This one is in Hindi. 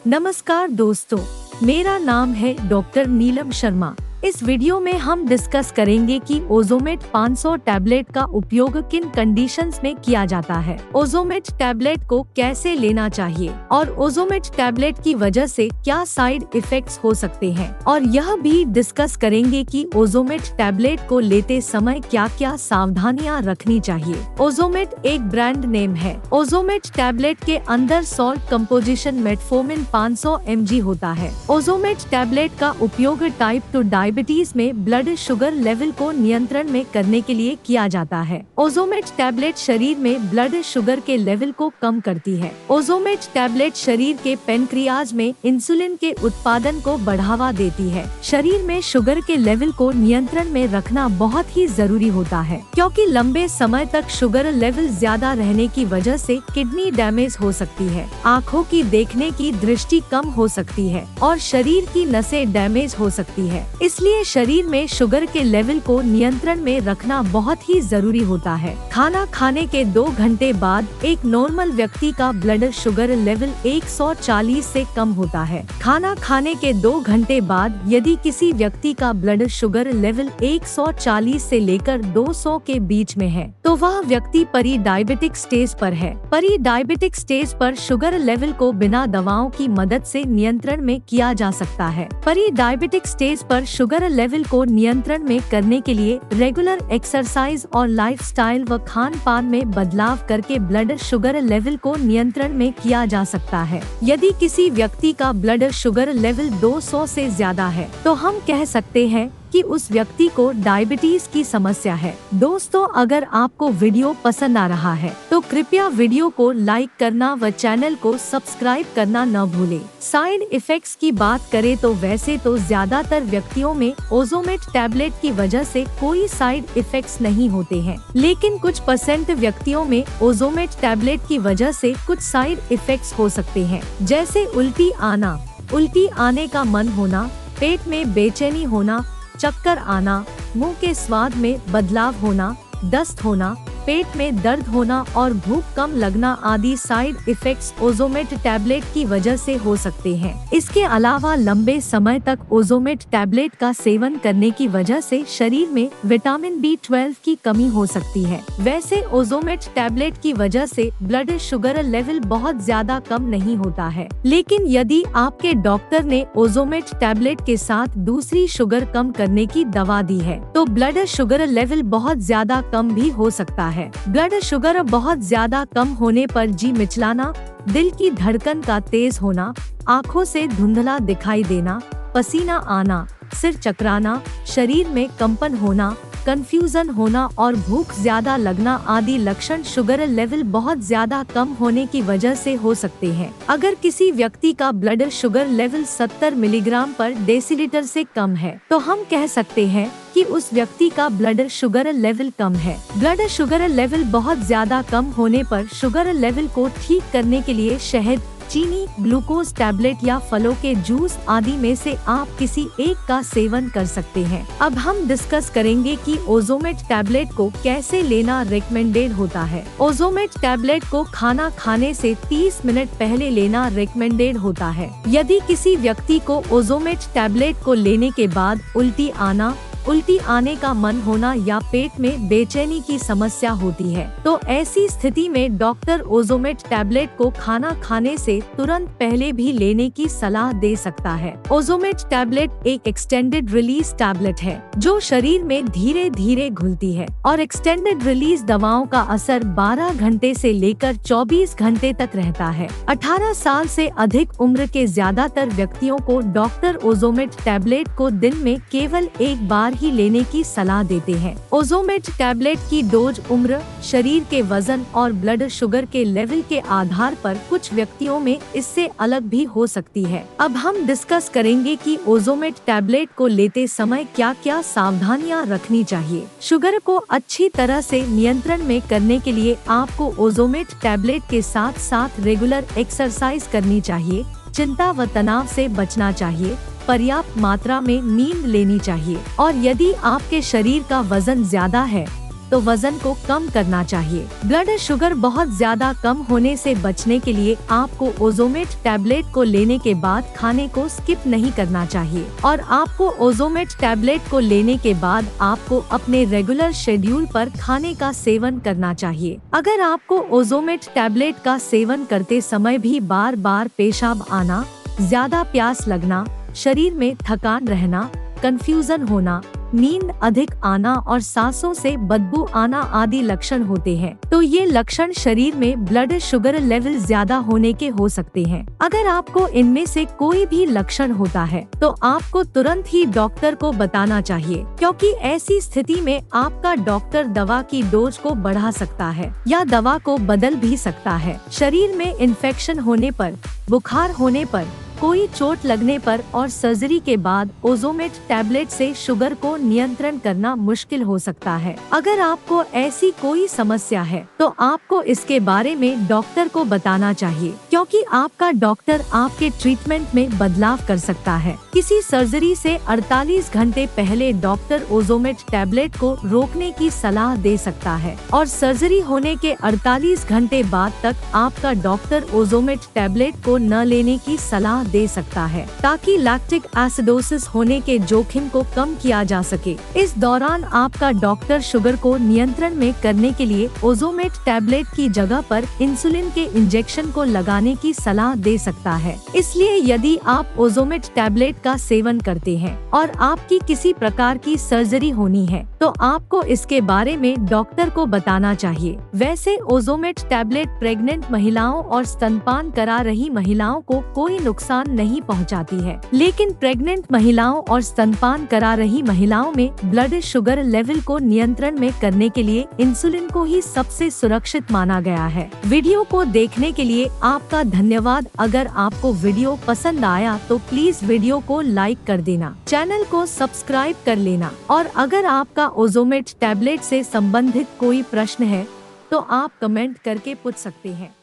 नमस्कार दोस्तों, मेरा नाम है डॉक्टर नीलम शर्मा। इस वीडियो में हम डिस्कस करेंगे कि ओज़ोमेट 500 टैबलेट का उपयोग किन कंडीशंस में किया जाता है, ओज़ोमेट टैबलेट को कैसे लेना चाहिए और ओज़ोमेट टैबलेट की वजह से क्या साइड इफेक्ट्स हो सकते हैं, और यह भी डिस्कस करेंगे कि ओज़ोमेट टैबलेट को लेते समय क्या क्या सावधानियां रखनी चाहिए। ओज़ोमेट एक ब्रांड नेम है। ओज़ोमेट टैबलेट के अंदर सॉल्ट कंपोजिशन मेटफॉर्मिन 500 mg होता है। ओज़ोमेट टैबलेट का उपयोग टाइप 2 डायबिटीज में ब्लड शुगर लेवल को नियंत्रण में करने के लिए किया जाता है। ओज़ोमेट टैबलेट शरीर में ब्लड शुगर के लेवल को कम करती है। ओज़ोमेट टैबलेट शरीर के पेनक्रियाज में इंसुलिन के उत्पादन को बढ़ावा देती है। शरीर में शुगर के लेवल को नियंत्रण में रखना बहुत ही जरूरी होता है, क्योंकि लंबे समय तक शुगर लेवल ज्यादा रहने की वजह से किडनी डैमेज हो सकती है, आँखों की देखने की दृष्टि कम हो सकती है और शरीर की नसें डैमेज हो सकती है। इसलिए शरीर में शुगर के लेवल को नियंत्रण में रखना बहुत ही जरूरी होता है। खाना खाने के 2 घंटे बाद एक नॉर्मल व्यक्ति का ब्लड शुगर लेवल 140 से कम होता है। खाना खाने के 2 घंटे बाद यदि किसी व्यक्ति का ब्लड शुगर लेवल 140 से लेकर 200 के बीच में है, तो वह व्यक्ति परी डायबिटिक स्टेज पर है। परी डायबिटिक स्टेज पर शुगर लेवल को बिना दवाओं की मदद से नियंत्रण में किया जा सकता है। परी डायबिटिक स्टेज पर शुगर लेवल को नियंत्रण में करने के लिए रेगुलर एक्सरसाइज और लाइफस्टाइल व खान पान में बदलाव करके ब्लड शुगर लेवल को नियंत्रण में किया जा सकता है। यदि किसी व्यक्ति का ब्लड शुगर लेवल 200 से ज्यादा है, तो हम कह सकते हैं कि उस व्यक्ति को डायबिटीज की समस्या है। दोस्तों, अगर आपको वीडियो पसंद आ रहा है तो कृपया वीडियो को लाइक करना व चैनल को सब्सक्राइब करना न भूलें। साइड इफेक्ट्स की बात करें तो वैसे तो ज्यादातर व्यक्तियों में ओज़ोमेट टैबलेट की वजह से कोई साइड इफेक्ट्स नहीं होते हैं, लेकिन कुछ % व्यक्तियों में ओज़ोमेट टैबलेट की वजह से कुछ साइड इफेक्ट्स हो सकते हैं, जैसे उल्टी आने का मन होना, पेट में बेचैनी होना, चक्कर आना, मुंह के स्वाद में बदलाव होना, दस्त होना, पेट में दर्द होना और भूख कम लगना आदि साइड इफेक्ट्स ओज़ोमेट टैबलेट की वजह से हो सकते हैं। इसके अलावा लंबे समय तक ओज़ोमेट टैबलेट का सेवन करने की वजह से शरीर में विटामिन B12 की कमी हो सकती है। वैसे ओज़ोमेट टैबलेट की वजह से ब्लड शुगर लेवल बहुत ज्यादा कम नहीं होता है, लेकिन यदि आपके डॉक्टर ने ओज़ोमेट टैबलेट के साथ दूसरी शुगर कम करने की दवा दी है, तो ब्लड शुगर लेवल बहुत ज्यादा कम भी हो सकता है। ब्लड शुगर बहुत ज्यादा कम होने पर जी मिचलाना, दिल की धड़कन का तेज होना, आँखों से धुंधला दिखाई देना, पसीना आना, सिर चकराना, शरीर में कंपन होना, कंफ्यूजन होना और भूख ज्यादा लगना आदि लक्षण शुगर लेवल बहुत ज्यादा कम होने की वजह से हो सकते हैं। अगर किसी व्यक्ति का ब्लड शुगर लेवल 70 मिलीग्राम पर डेसीलीटर से कम है, तो हम कह सकते हैं कि उस व्यक्ति का ब्लड शुगर लेवल कम है। ब्लड शुगर लेवल बहुत ज्यादा कम होने पर शुगर लेवल को ठीक करने के लिए शहद, चीनी, ग्लूकोज टैबलेट या फलों के जूस आदि में से आप किसी एक का सेवन कर सकते हैं। अब हम डिस्कस करेंगे कि ओज़ोमेट टैबलेट को कैसे लेना रिकमेंडेड होता है। ओज़ोमेट टैबलेट को खाना खाने से 30 मिनट पहले लेना रिकमेंडेड होता है। यदि किसी व्यक्ति को ओज़ोमेट टैबलेट को लेने के बाद उल्टी आने का मन होना या पेट में बेचैनी की समस्या होती है, तो ऐसी स्थिति में डॉक्टर ओज़ोमेट टैबलेट को खाना खाने से तुरंत पहले भी लेने की सलाह दे सकता है। ओज़ोमेट टैबलेट एक एक्सटेंडेड रिलीज टैबलेट है जो शरीर में धीरे धीरे घुलती है, और एक्सटेंडेड रिलीज दवाओं का असर 12 घंटे से लेकर 24 घंटे तक रहता है। 18 साल से अधिक उम्र के ज्यादातर व्यक्तियों को डॉक्टर ओज़ोमेट टैबलेट को दिन में केवल एक बार ही लेने की सलाह देते हैं। ओज़ोमेट टैबलेट की डोज उम्र, शरीर के वजन और ब्लड शुगर के लेवल के आधार पर कुछ व्यक्तियों में इससे अलग भी हो सकती है। अब हम डिस्कस करेंगे कि ओज़ोमेट टैबलेट को लेते समय क्या क्या सावधानियां रखनी चाहिए। शुगर को अच्छी तरह से नियंत्रण में करने के लिए आपको ओज़ोमेट टैबलेट के साथ साथ रेगुलर एक्सरसाइज करनी चाहिए, चिंता व तनाव से बचना चाहिए, पर्याप्त मात्रा में नींद लेनी चाहिए, और यदि आपके शरीर का वजन ज्यादा है तो वजन को कम करना चाहिए। ब्लड शुगर बहुत ज्यादा कम होने से बचने के लिए आपको ओज़ोमेट टैबलेट को लेने के बाद खाने को स्किप नहीं करना चाहिए और आपको ओज़ोमेट टैबलेट को लेने के बाद आपको अपने रेगुलर शेड्यूल पर खाने का सेवन करना चाहिए। अगर आपको ओज़ोमेट टैबलेट का सेवन करते समय भी बार बार पेशाब आना, ज्यादा प्यास लगना, शरीर में थकान रहना, कंफ्यूजन होना, नींद अधिक आना और सांसों से बदबू आना आदि लक्षण होते हैं, तो ये लक्षण शरीर में ब्लड शुगर लेवल ज्यादा होने के हो सकते हैं। अगर आपको इनमें से कोई भी लक्षण होता है तो आपको तुरंत ही डॉक्टर को बताना चाहिए, क्योंकि ऐसी स्थिति में आपका डॉक्टर दवा की डोज को बढ़ा सकता है या दवा को बदल भी सकता है। शरीर में इन्फेक्शन होने पर, बुखार होने पर, कोई चोट लगने पर और सर्जरी के बाद ओज़ोमेट टैबलेट से शुगर को नियंत्रण करना मुश्किल हो सकता है। अगर आपको ऐसी कोई समस्या है तो आपको इसके बारे में डॉक्टर को बताना चाहिए, क्योंकि आपका डॉक्टर आपके ट्रीटमेंट में बदलाव कर सकता है। किसी सर्जरी से 48 घंटे पहले डॉक्टर ओज़ोमेट टैबलेट को रोकने की सलाह दे सकता है और सर्जरी होने के 48 घंटे बाद तक आपका डॉक्टर ओज़ोमेट टैबलेट को न लेने की सलाह दे सकता है, ताकि लैक्टिक एसिडोसिस होने के जोखिम को कम किया जा सके। इस दौरान आपका डॉक्टर शुगर को नियंत्रण में करने के लिए ओज़ोमेट टैबलेट की जगह पर इंसुलिन के इंजेक्शन को लगाने की सलाह दे सकता है। इसलिए यदि आप ओज़ोमेट टैबलेट का सेवन करते हैं और आपकी किसी प्रकार की सर्जरी होनी है तो आपको इसके बारे में डॉक्टर को बताना चाहिए। वैसे ओज़ोमेट टैबलेट प्रेग्नेंट महिलाओं और स्तनपान करा रही महिलाओं को कोई नुकसान नहीं पहुंचाती है, लेकिन प्रेग्नेंट महिलाओं और स्तनपान करा रही महिलाओं में ब्लड शुगर लेवल को नियंत्रण में करने के लिए इंसुलिन को ही सबसे सुरक्षित माना गया है। वीडियो को देखने के लिए आपका धन्यवाद। अगर आपको वीडियो पसंद आया तो प्लीज वीडियो को लाइक कर देना, चैनल को सब्सक्राइब कर लेना और अगर आपका ओज़ोमेट टैबलेट से संबंधित कोई प्रश्न है तो आप कमेंट करके पूछ सकते हैं।